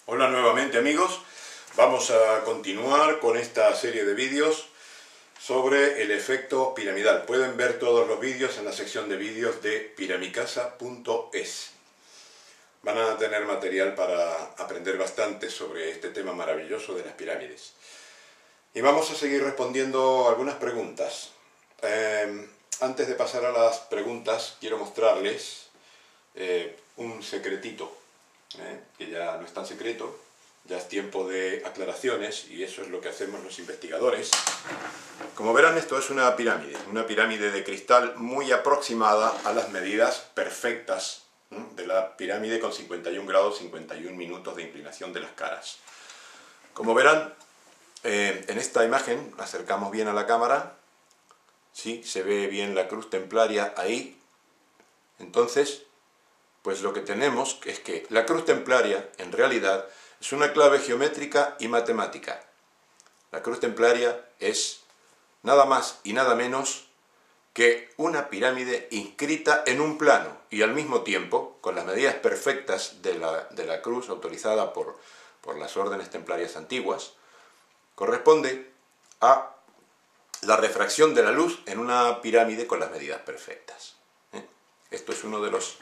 Hola nuevamente amigos, vamos a continuar con esta serie de vídeos sobre el efecto piramidal. Pueden ver todos los vídeos en la sección de vídeos de piramicasa.es. Van a tener material para aprender bastante sobre este tema maravilloso de las pirámides. Y vamos a seguir respondiendo algunas preguntas. Antes de pasar a las preguntas, quiero mostrarles un secretito. Que ya no es tan secreto, ya es tiempo de aclaraciones y eso es lo que hacemos los investigadores. Como verán, esto es una pirámide de cristal muy aproximada a las medidas perfectas de la pirámide con 51 grados 51 minutos de inclinación de las caras. Como verán, en esta imagen, acercamos bien a la cámara, ¿sí? Se ve bien la cruz templaria ahí. Entonces, pues lo que tenemos es que la cruz templaria, en realidad, es una clave geométrica y matemática. La cruz templaria es nada más y nada menos que una pirámide inscrita en un plano y al mismo tiempo, con las medidas perfectas de la cruz autorizada por las órdenes templarias antiguas, corresponde a la refracción de la luz en una pirámide con las medidas perfectas. Esto es uno de los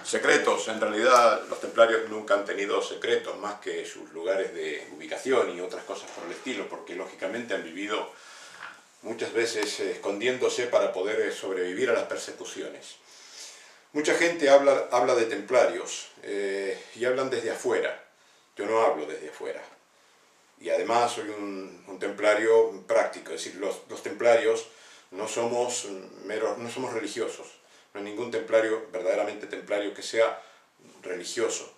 secretos. En realidad los templarios nunca han tenido secretos más que sus lugares de ubicación y otras cosas por el estilo, porque lógicamente han vivido muchas veces escondiéndose para poder sobrevivir a las persecuciones. Mucha gente habla de templarios y hablan desde afuera. Yo no hablo desde afuera. Y además soy un templario práctico, es decir, los templarios no somos religiosos. No hay ningún templario, verdaderamente templario, que sea religioso.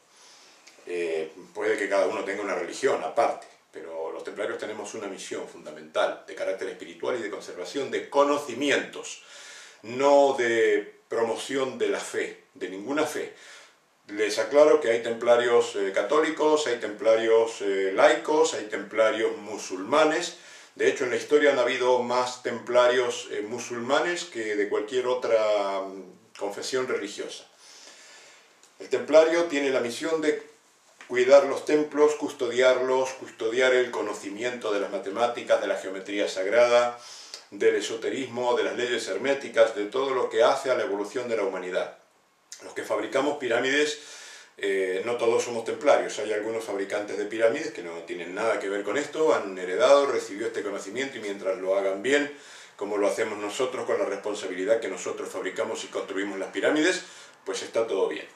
Puede que cada uno tenga una religión aparte, pero los templarios tenemos una misión fundamental de carácter espiritual y de conservación de conocimientos, no de promoción de la fe, de ninguna fe. Les aclaro que hay templarios católicos, hay templarios laicos, hay templarios musulmanes. De hecho, en la historia han habido más templarios musulmanes que de cualquier otra confesión religiosa. El templario tiene la misión de cuidar los templos, custodiarlos, custodiar el conocimiento de las matemáticas, de la geometría sagrada, del esoterismo, de las leyes herméticas, de todo lo que hace a la evolución de la humanidad. Los que fabricamos pirámides, no todos somos templarios. Hay algunos fabricantes de pirámides que no tienen nada que ver con esto, han heredado, recibido este conocimiento y mientras lo hagan bien, como lo hacemos nosotros con la responsabilidad que nosotros fabricamos y construimos las pirámides, pues está todo bien.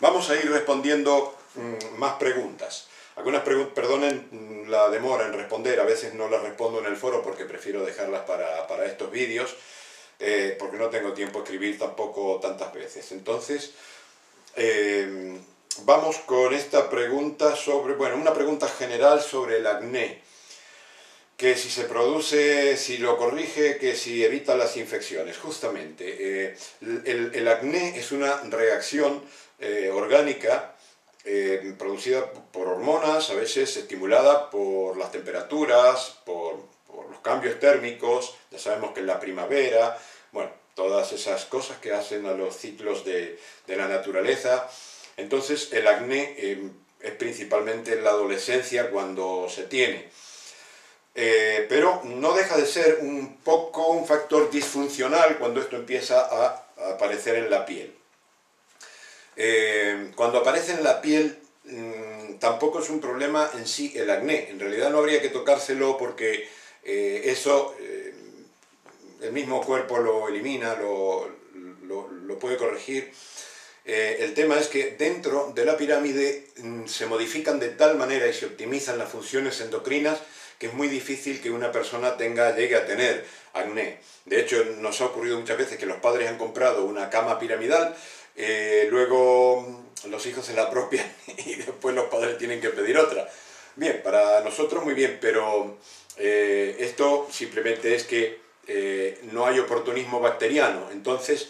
Vamos a ir respondiendo más preguntas. Algunas preguntas, perdonen la demora en responder, a veces no las respondo en el foro porque prefiero dejarlas para estos vídeos, porque no tengo tiempo a escribir tampoco tantas veces. Entonces, vamos con esta pregunta sobre, bueno, una pregunta general sobre el acné. Que si se produce, si lo corrige, que si evita las infecciones. Justamente, el acné es una reacción orgánica producida por hormonas, a veces estimulada por las temperaturas, por los cambios térmicos, ya sabemos que en la primavera, bueno, todas esas cosas que hacen a los ciclos de la naturaleza. Entonces el acné es principalmente en la adolescencia cuando se tiene. Pero no deja de ser un poco un factor disfuncional cuando esto empieza a aparecer en la piel. Cuando aparece en la piel tampoco es un problema en sí el acné. En realidad no habría que tocárselo porque eso el mismo cuerpo lo elimina, lo puede corregir. El tema es que dentro de la pirámide se modifican de tal manera y se optimizan las funciones endocrinas que es muy difícil que una persona llegue a tener acné. De hecho, nos ha ocurrido muchas veces que los padres han comprado una cama piramidal, luego los hijos se la apropian y después los padres tienen que pedir otra. Bien, para nosotros muy bien, pero esto simplemente es que no hay oportunismo bacteriano. Entonces,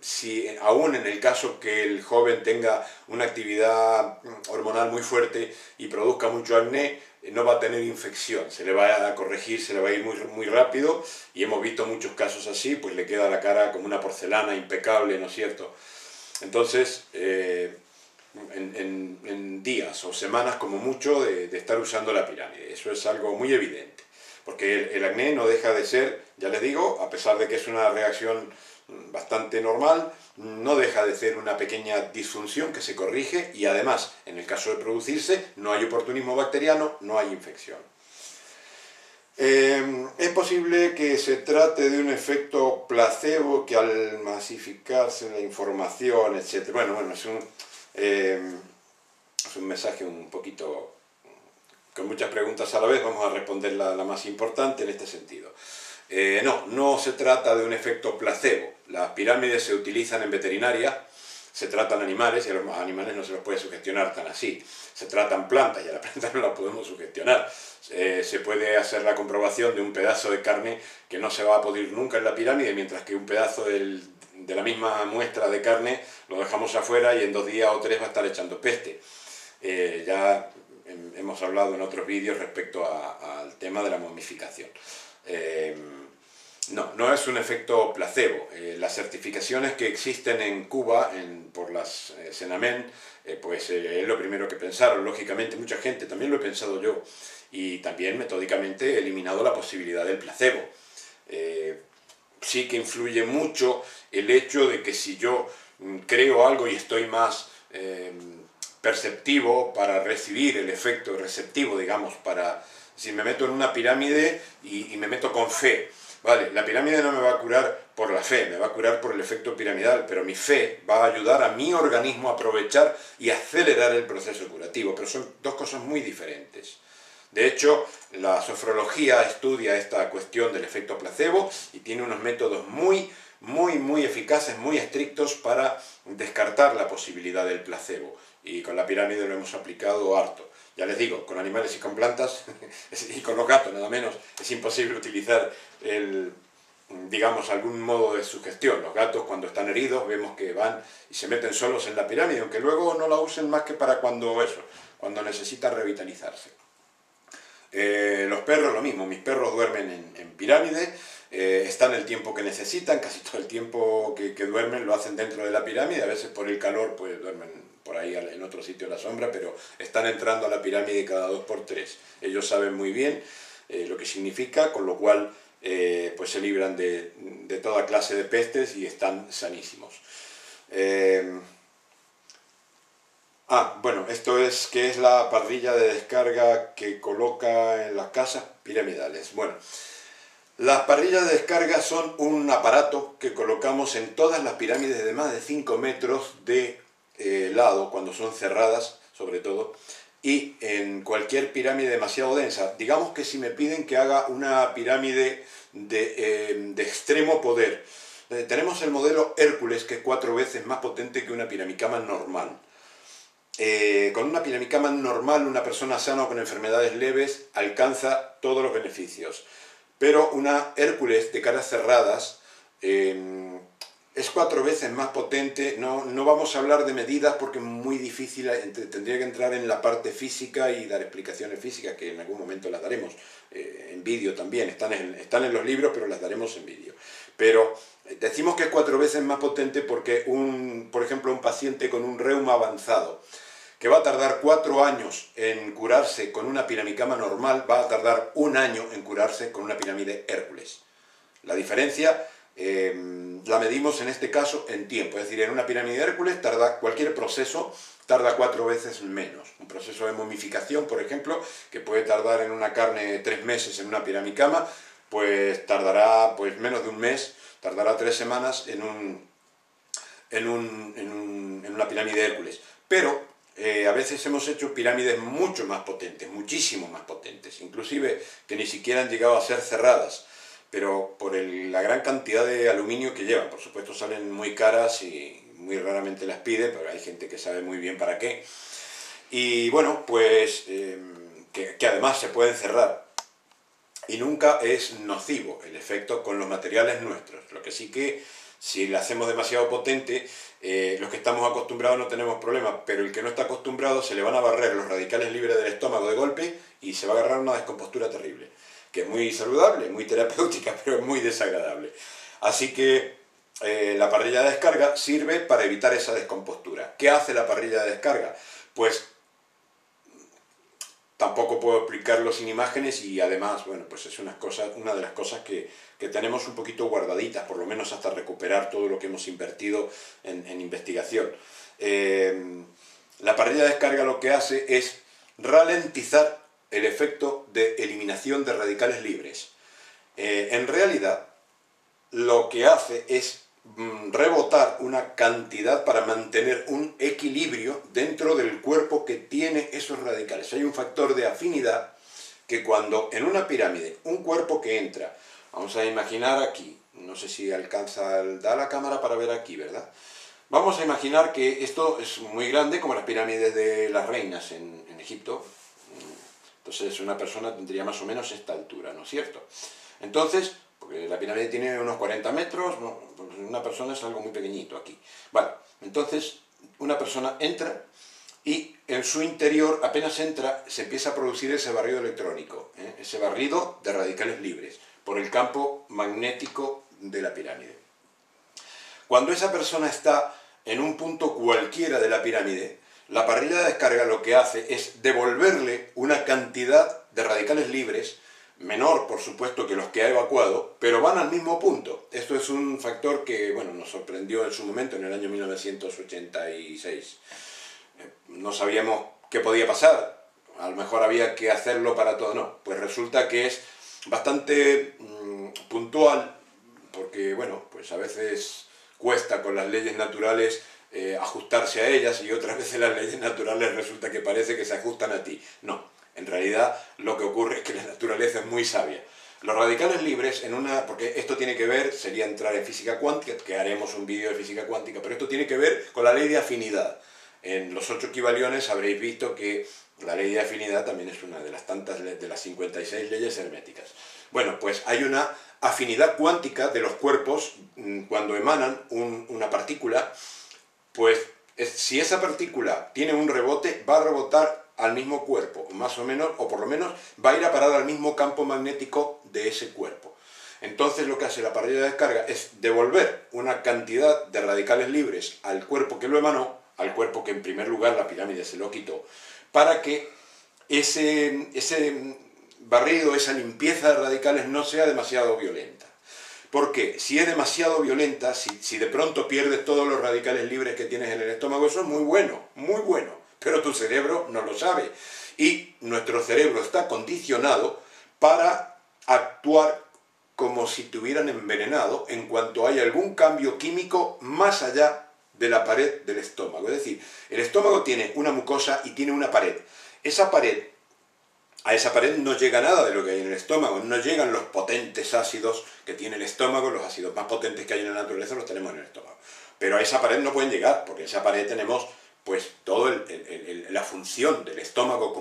si aún en el caso que el joven tenga una actividad hormonal muy fuerte y produzca mucho acné, no va a tener infección, se le va a corregir, se le va a ir muy rápido y hemos visto muchos casos así, pues le queda la cara como una porcelana impecable, ¿no es cierto? Entonces, en días o semanas como mucho de estar usando la pirámide. Eso es algo muy evidente, porque el acné no deja de ser, ya les digo, a pesar de que es una reacción bastante normal, no deja de ser una pequeña disfunción que se corrige y además, en el caso de producirse, no hay oportunismo bacteriano, no hay infección. Es posible que se trate de un efecto placebo que al masificarse la información, etc. Bueno, es un mensaje un poquito con muchas preguntas a la vez, vamos a responder la más importante en este sentido. No se trata de un efecto placebo. Las pirámides se utilizan en veterinaria, se tratan animales y a los animales no se los puede sugestionar tan así. Se tratan plantas y a las plantas no las podemos sugestionar. Se puede hacer la comprobación de un pedazo de carne que no se va a pudrir nunca en la pirámide, mientras que un pedazo de la misma muestra de carne lo dejamos afuera y en 2 días o 3 va a estar echando peste. Ya hemos hablado en otros vídeos respecto al tema de la momificación. No es un efecto placebo. Las certificaciones que existen en Cuba por las Senamen, pues es lo primero que pensaron. Lógicamente mucha gente, también lo he pensado yo, y también metódicamente he eliminado la posibilidad del placebo. Sí que influye mucho el hecho de que si yo creo algo y estoy más perceptivo para recibir el efecto receptivo, digamos, si me meto en una pirámide y me meto con fe, vale, la pirámide no me va a curar por la fe, me va a curar por el efecto piramidal, pero mi fe va a ayudar a mi organismo a aprovechar y acelerar el proceso curativo, pero son dos cosas muy diferentes. De hecho, la sofrología estudia esta cuestión del efecto placebo y tiene unos métodos muy eficaces, muy estrictos para descartar la posibilidad del placebo. Y con la pirámide lo hemos aplicado harto. Ya les digo, con animales y con plantas, y con los gatos nada menos, es imposible utilizar digamos, algún modo de sugestión. Los gatos cuando están heridos vemos que van y se meten solos en la pirámide, aunque luego no la usen más que para cuando necesitan revitalizarse. Los perros lo mismo, mis perros duermen en pirámide, están el tiempo que necesitan, casi todo el tiempo que duermen lo hacen dentro de la pirámide, a veces por el calor pues duermen por ahí en otro sitio a la sombra, pero están entrando a la pirámide cada 2 por 3. Ellos saben muy bien lo que significa, con lo cual pues se libran de toda clase de pestes y están sanísimos. Bueno, esto es que es la parrilla de descarga que coloca en las casas piramidales. Bueno, las parrillas de descarga son un aparato que colocamos en todas las pirámides de más de 5 metros de lado, cuando son cerradas, sobre todo, y en cualquier pirámide demasiado densa. Digamos que si me piden que haga una pirámide de extremo poder, tenemos el modelo Hércules, que es 4 veces más potente que una piramicama normal. Con una piramicama normal, una persona sana o con enfermedades leves alcanza todos los beneficios. Pero una Hércules de caras cerradas es 4 veces más potente. No vamos a hablar de medidas porque es muy difícil, tendría que entrar en la parte física y dar explicaciones físicas, que en algún momento las daremos en vídeo también. Están en los libros, pero las daremos en vídeo. Pero decimos que es 4 veces más potente porque, por ejemplo, un paciente con un reuma avanzado, que va a tardar 4 años en curarse con una piramicama normal, va a tardar 1 año en curarse con una pirámide Hércules. La diferencia la medimos en este caso en tiempo, es decir, en una pirámide Hércules cualquier proceso tarda 4 veces menos. Un proceso de momificación, por ejemplo, que puede tardar en una carne 3 meses en una piramicama, pues tardará menos de 1 mes, tardará 3 semanas en una pirámide Hércules. Pero a veces hemos hecho pirámides mucho más potentes, muchísimo más potentes, inclusive que ni siquiera han llegado a ser cerradas, pero por la gran cantidad de aluminio que llevan. Por supuesto salen muy caras y muy raramente las pide, pero hay gente que sabe muy bien para qué. Y bueno, pues que además se pueden cerrar. Y nunca es nocivo el efecto con los materiales nuestros. Lo que sí que, si la hacemos demasiado potente, los que estamos acostumbrados no tenemos problema, pero el que no está acostumbrado se le van a barrer los radicales libres del estómago de golpe y se va a agarrar una descompostura terrible, que es muy saludable, muy terapéutica, pero es muy desagradable. Así que la parrilla de descarga sirve para evitar esa descompostura. ¿Qué hace la parrilla de descarga? Pues tampoco puedo explicarlo sin imágenes y además, bueno, pues es una de las cosas que tenemos un poquito guardaditas, por lo menos hasta recuperar todo lo que hemos invertido en investigación. La parrilla de descarga lo que hace es ralentizar el efecto de eliminación de radicales libres. En realidad, lo que hace es rebotar una cantidad para mantener un equilibrio dentro del cuerpo que tiene esos radicales. Hay un factor de afinidad que cuando en una pirámide, un cuerpo que entra, vamos a imaginar aquí, no sé si da la cámara para ver aquí, ¿verdad? Vamos a imaginar que esto es muy grande, como las pirámides de las reinas en Egipto. Entonces una persona tendría más o menos esta altura, ¿no es cierto? Entonces, porque la pirámide tiene unos 40 metros, ¿no? Una persona es algo muy pequeñito aquí. Vale, entonces una persona entra y en su interior, apenas entra, se empieza a producir ese barrido electrónico, ese barrido de radicales libres, por el campo magnético de la pirámide. Cuando esa persona está en un punto cualquiera de la pirámide, la parrilla de descarga lo que hace es devolverle una cantidad de radicales libres, menor por supuesto que los que ha evacuado, pero van al mismo punto. Esto es un factor que, bueno, nos sorprendió en su momento, en el año 1986. No sabíamos qué podía pasar, a lo mejor había que hacerlo para todo, no. Pues resulta que es bastante puntual, porque, bueno, pues a veces cuesta con las leyes naturales ajustarse a ellas y otras veces las leyes naturales resulta que parece que se ajustan a ti. No, en realidad lo que ocurre es que la naturaleza es muy sabia. Los radicales libres, porque esto tiene que ver, sería entrar en física cuántica, que haremos un vídeo de física cuántica, pero esto tiene que ver con la ley de afinidad. En los 8 equivaliones habréis visto que la ley de afinidad también es una de las tantas de las 56 leyes herméticas. Bueno, pues hay una afinidad cuántica de los cuerpos cuando emanan una partícula, pues si esa partícula tiene un rebote, va a rebotar al mismo cuerpo, más o menos, o por lo menos va a ir a parar al mismo campo magnético de ese cuerpo. Entonces lo que hace la parrilla de descarga es devolver una cantidad de radicales libres al cuerpo que lo emanó, al cuerpo que en primer lugar la pirámide se lo quitó, para que ese barrido, esa limpieza de radicales no sea demasiado violenta. Porque si es demasiado violenta, si de pronto pierdes todos los radicales libres que tienes en el estómago, eso es muy bueno, pero tu cerebro no lo sabe. Y nuestro cerebro está condicionado para actuar como si te hubieran envenenado en cuanto haya algún cambio químico más allá de la pared del estómago. Es decir, el estómago tiene una mucosa y tiene una pared. A esa pared no llega nada de lo que hay en el estómago, no llegan los potentes ácidos que tiene el estómago, los ácidos más potentes que hay en la naturaleza los tenemos en el estómago. Pero a esa pared no pueden llegar, porque en esa pared tenemos pues toda la función del estómago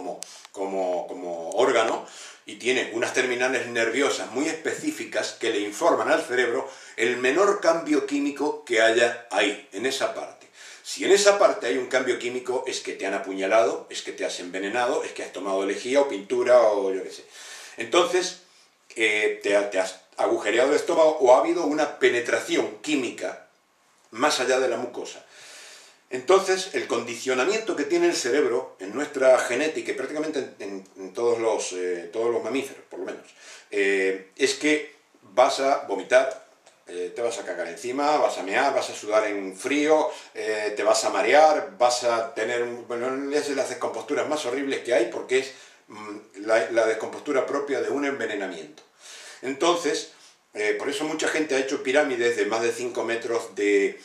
como órgano, y tiene unas terminales nerviosas muy específicas que le informan al cerebro el menor cambio químico que haya ahí, en esa parte. Si en esa parte hay un cambio químico, es que te han apuñalado, es que te has envenenado, es que has tomado lejía o pintura o yo qué sé. Entonces, te has agujereado el estómago o ha habido una penetración química más allá de la mucosa. Entonces, el condicionamiento que tiene el cerebro en nuestra genética, y prácticamente en todos los mamíferos, por lo menos, es que vas a vomitar, te vas a cagar encima, vas a mear, vas a sudar en frío, te vas a marear, vas a tener, bueno, es de las descomposturas más horribles que hay porque es la descompostura propia de un envenenamiento. Entonces, por eso mucha gente ha hecho pirámides de más de 5 metros de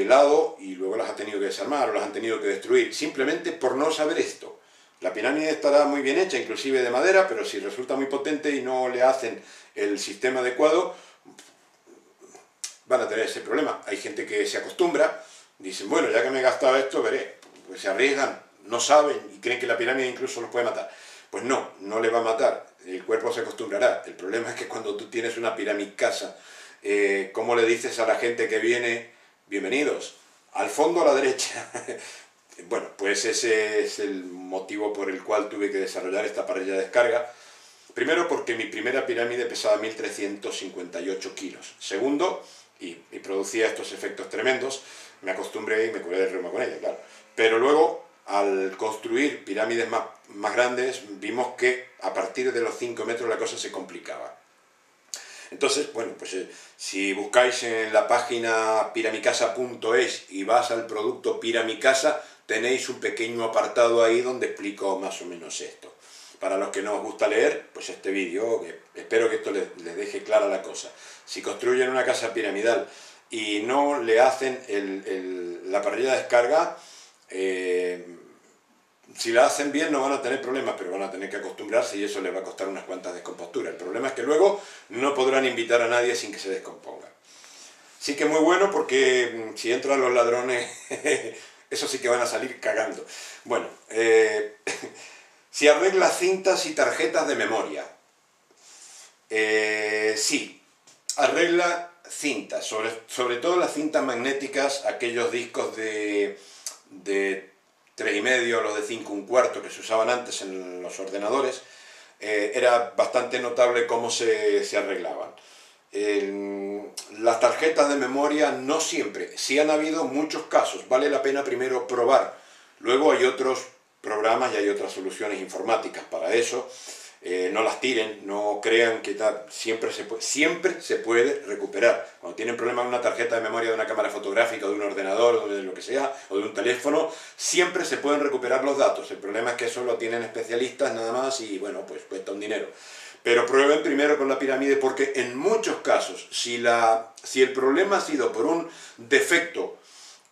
lado y luego las ha tenido que desarmar o las han tenido que destruir, simplemente por no saber esto. La pirámide estará muy bien hecha, inclusive de madera, pero si resulta muy potente y no le hacen el sistema adecuado, van a tener ese problema. Hay gente que se acostumbra, dicen, bueno, ya que me he gastado esto, veré. Pues se arriesgan, no saben y creen que la pirámide incluso los puede matar. Pues no, no le va a matar, el cuerpo se acostumbrará. El problema es que cuando tú tienes una piramidcasa, ¿cómo le dices a la gente que viene, bienvenidos, al fondo a la derecha? Bueno, pues ese es el motivo por el cual tuve que desarrollar esta parrilla de descarga. Primero porque mi primera pirámide pesaba 1358 kilos. Segundo, y producía estos efectos tremendos. Me acostumbré y me curé de reuma con ella, claro. Pero luego, al construir pirámides más grandes, vimos que a partir de los 5 metros la cosa se complicaba. Entonces, bueno, pues si buscáis en la página piramicasa.es y vas al producto Piramicasa, tenéis un pequeño apartado ahí donde explico más o menos esto. Para los que no os gusta leer, pues este vídeo, espero que esto les deje clara la cosa. Si construyen una casa piramidal y no le hacen la parrilla de descarga, si la hacen bien no van a tener problemas, pero van a tener que acostumbrarse y eso les va a costar unas cuantas descomposturas. El problema es que luego no podrán invitar a nadie sin que se descomponga. Sí que es muy bueno porque si entran los ladrones, eso sí que van a salir cagando. Bueno, si arregla cintas y tarjetas de memoria. Sí, arregla cintas, sobre todo las cintas magnéticas, aquellos discos de 3,5, los de 5 1/4 que se usaban antes en los ordenadores, era bastante notable cómo se arreglaban. Las tarjetas de memoria no siempre, sí han habido muchos casos, vale la pena primero probar, luego hay otros programas y hay otras soluciones informáticas para eso. No las tiren, no crean que siempre se puede recuperar. Cuando tienen problemas con una tarjeta de memoria de una cámara fotográfica, o de un ordenador, o de lo que sea, o de un teléfono, siempre se pueden recuperar los datos. El problema es que eso lo tienen especialistas nada más y bueno, pues cuesta un dinero. Pero prueben primero con la pirámide porque en muchos casos, si el problema ha sido por un defecto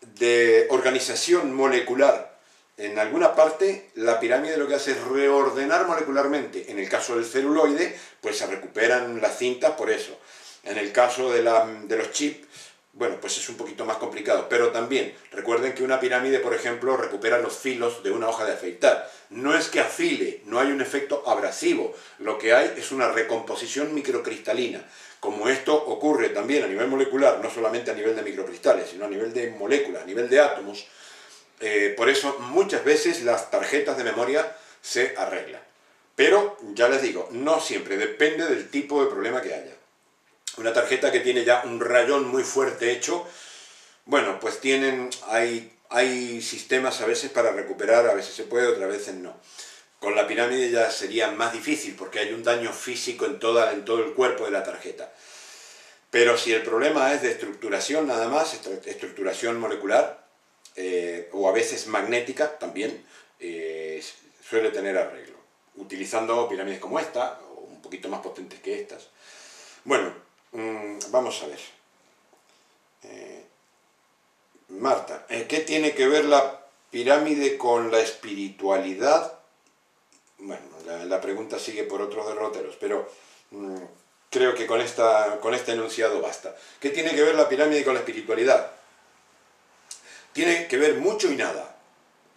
de organización molecular en alguna parte, la pirámide lo que hace es reordenar molecularmente. En el caso del celuloide, pues se recuperan las cintas por eso. En el caso de los chips, bueno, pues es un poquito más complicado. Pero también, recuerden que una pirámide, por ejemplo, recupera los filos de una hoja de afeitar. No es que afile, no hay un efecto abrasivo. Lo que hay es una recomposición microcristalina. Como esto ocurre también a nivel molecular, no solamente a nivel de microcristales, sino a nivel de moléculas, a nivel de átomos, por eso muchas veces las tarjetas de memoria se arreglan. Pero, ya les digo, no siempre, depende del tipo de problema que haya. Una tarjeta que tiene ya un rayón muy fuerte hecho, bueno, pues hay sistemas a veces para recuperar, a veces se puede, otras veces no. Con la pirámide ya sería más difícil porque hay un daño físico en todo el cuerpo de la tarjeta. Pero si el problema es de estructuración nada más, estructuración molecular, o a veces magnética también, suele tener arreglo, utilizando pirámides como esta, o un poquito más potentes que estas. Bueno, vamos a ver. Marta, ¿qué tiene que ver la pirámide con la espiritualidad? Bueno, la pregunta sigue por otros derroteros, pero creo que con este enunciado basta. ¿Qué tiene que ver la pirámide con la espiritualidad? Tiene que ver mucho y nada,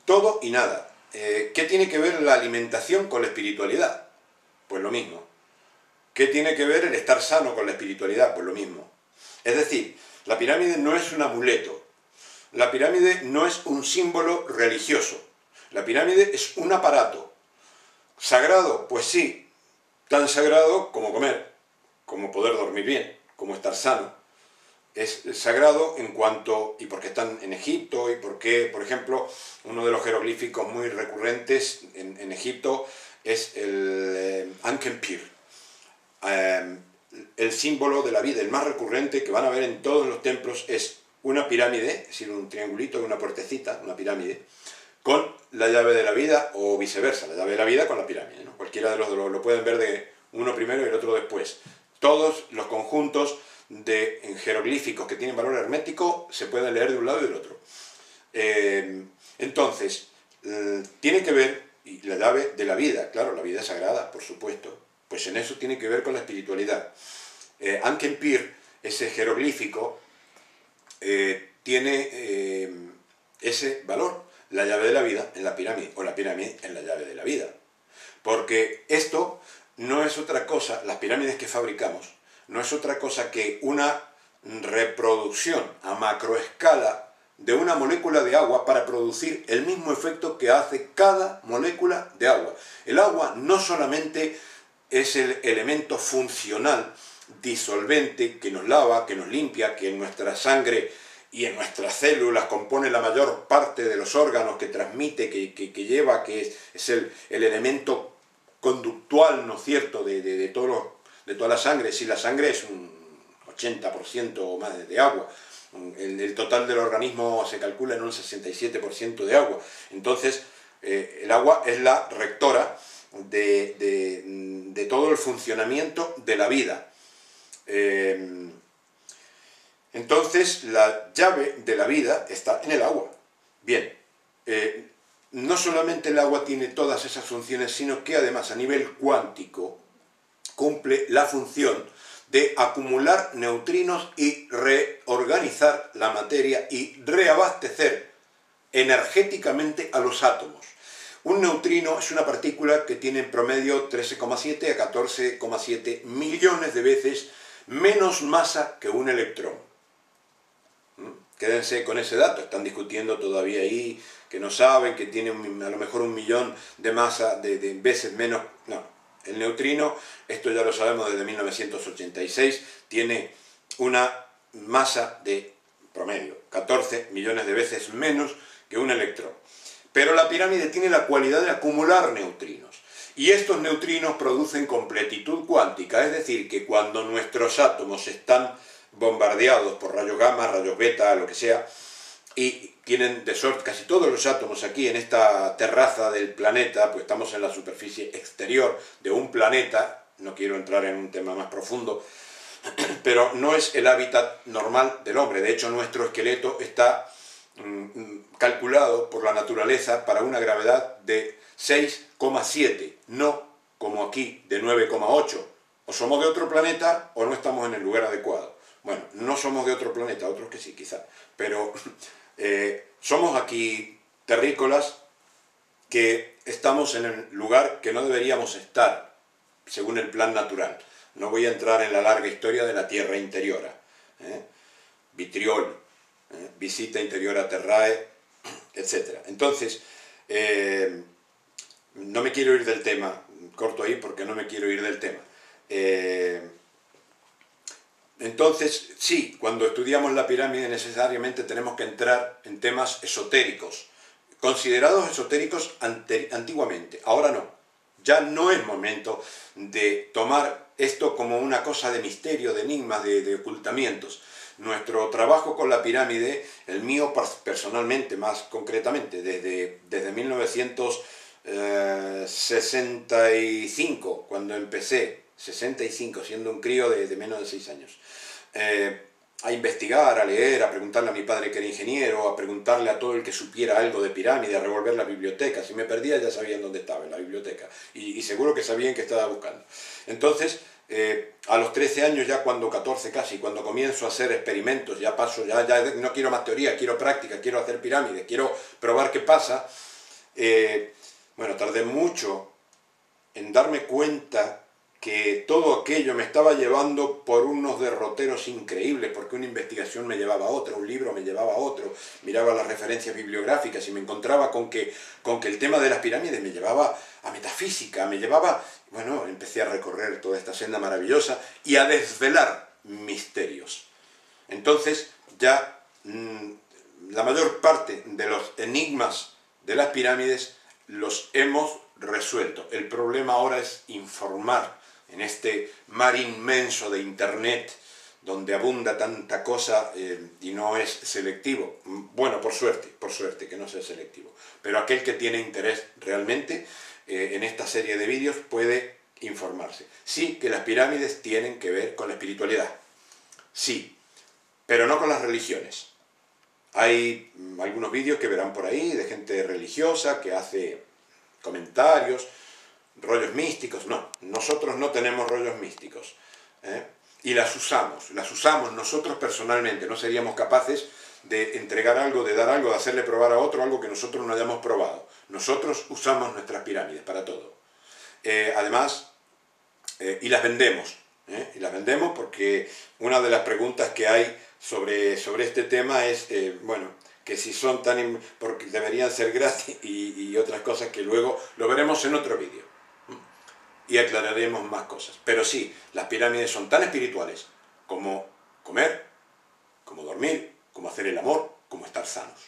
todo y nada. ¿Qué tiene que ver la alimentación con la espiritualidad? Pues lo mismo. ¿Qué tiene que ver el estar sano con la espiritualidad? Pues lo mismo. Es decir, la pirámide no es un amuleto, la pirámide no es un símbolo religioso, la pirámide es un aparato. ¿Sagrado? Pues sí, tan sagrado como comer, como poder dormir bien, como estar sano. Es sagrado en cuanto, y porque están en Egipto, y porque, por ejemplo, uno de los jeroglíficos muy recurrentes en Egipto es el Ankenpir, el símbolo de la vida, el más recurrente que van a ver en todos los templos es una pirámide, es decir, un triangulito, una puertecita, una pirámide, con la llave de la vida o viceversa, la llave de la vida con la pirámide, ¿no? Cualquiera de los dos lo pueden ver de uno primero y el otro después. Todos los conjuntos de jeroglíficos que tienen valor hermético se pueden leer de un lado y del otro. Entonces, tiene que ver, y la llave de la vida, claro, la vida es sagrada, por supuesto, pues en eso tiene que ver con la espiritualidad. Ankenpir, ese jeroglífico, tiene ese valor, la llave de la vida en la pirámide, o la pirámide en la llave de la vida. Porque esto no es otra cosa, las pirámides que fabricamos, no es otra cosa que una reproducción a macroescala de una molécula de agua para producir el mismo efecto que hace cada molécula de agua. El agua no solamente es el elemento funcional disolvente que nos lava, que nos limpia, que en nuestra sangre y en nuestras células compone la mayor parte de los órganos, que transmite, que lleva, que es el elemento conductual, ¿no es cierto?, de toda la sangre. Si la sangre es un 80% o más de agua, el total del organismo se calcula en un 67% de agua. Entonces, el agua es la rectora de todo el funcionamiento de la vida. Entonces, la llave de la vida está en el agua. Bien, no solamente el agua tiene todas esas funciones, sino que además a nivel cuántico cumple la función de acumular neutrinos y reorganizar la materia y reabastecer energéticamente a los átomos. Un neutrino es una partícula que tiene en promedio 13,7 a 14,7 millones de veces menos masa que un electrón. Quédense con ese dato, están discutiendo todavía ahí, que no saben, que tiene a lo mejor 1 millón de masa de veces menos. No, el neutrino, esto ya lo sabemos desde 1986, tiene una masa de promedio, 14 millones de veces menos que un electrón. Pero la pirámide tiene la cualidad de acumular neutrinos. Y estos neutrinos producen completitud cuántica, es decir, que cuando nuestros átomos están bombardeados por rayos gamma, rayos beta, lo que sea, y tienen de sorte casi todos los átomos aquí en esta terraza del planeta, pues estamos en la superficie exterior de un planeta, no quiero entrar en un tema más profundo, pero no es el hábitat normal del hombre. De hecho, nuestro esqueleto está calculado por la naturaleza para una gravedad de 6,7, no como aquí de 9,8. O somos de otro planeta o no estamos en el lugar adecuado. Bueno, no somos de otro planeta, otros que sí, quizá, pero somos aquí terrícolas que estamos en el lugar que no deberíamos estar, según el plan natural. No voy a entrar en la larga historia de la Tierra interiora. Vitriol, visita interiora terrae, etc. Entonces, no me quiero ir del tema, corto ahí porque no me quiero ir del tema. Entonces, sí, cuando estudiamos la pirámide necesariamente tenemos que entrar en temas esotéricos, considerados esotéricos antiguamente, ahora no. Ya no es momento de tomar esto como una cosa de misterio, de enigmas, de ocultamientos. Nuestro trabajo con la pirámide, el mío personalmente, más concretamente, desde 1965, cuando empecé, 65, siendo un crío de menos de 6 años, a investigar, a leer, a preguntarle a mi padre que era ingeniero, a preguntarle a todo el que supiera algo de pirámide, a revolver la biblioteca. Si me perdía ya sabían dónde estaba, en la biblioteca, y seguro que sabían que estaba buscando. Entonces, a los 13 años, ya cuando 14 casi, cuando comienzo a hacer experimentos, ya paso, ya no quiero más teoría, quiero práctica, quiero hacer pirámides, quiero probar qué pasa. Bueno, tardé mucho en darme cuenta que todo aquello me estaba llevando por unos derroteros increíbles, porque una investigación me llevaba a otra, un libro me llevaba a otro, miraba las referencias bibliográficas y me encontraba con que el tema de las pirámides me llevaba a metafísica, me llevaba... Bueno, empecé a recorrer toda esta senda maravillosa y a desvelar misterios. Entonces, ya la mayor parte de los enigmas de las pirámides los hemos resuelto. El problema ahora es informar en este mar inmenso de Internet, donde abunda tanta cosa y no es selectivo. Bueno, por suerte que no sea selectivo. Pero aquel que tiene interés realmente en esta serie de vídeos puede informarse. Sí, que las pirámides tienen que ver con la espiritualidad. Sí, pero no con las religiones. Hay algunos vídeos que verán por ahí de gente religiosa que hace comentarios, rollos místicos. No, nosotros no tenemos rollos místicos. Y las usamos nosotros personalmente. No seríamos capaces de entregar algo, de dar algo, de hacerle probar a otro algo que nosotros no hayamos probado. Nosotros usamos nuestras pirámides para todo. Además, y las vendemos. Y las vendemos porque una de las preguntas que hay sobre este tema es, bueno, que si son tan... porque deberían ser gratis y otras cosas que luego lo veremos en otro vídeo. y aclararemos más cosas. Pero sí, las pirámides son tan espirituales como comer, como dormir, como hacer el amor, como estar sanos.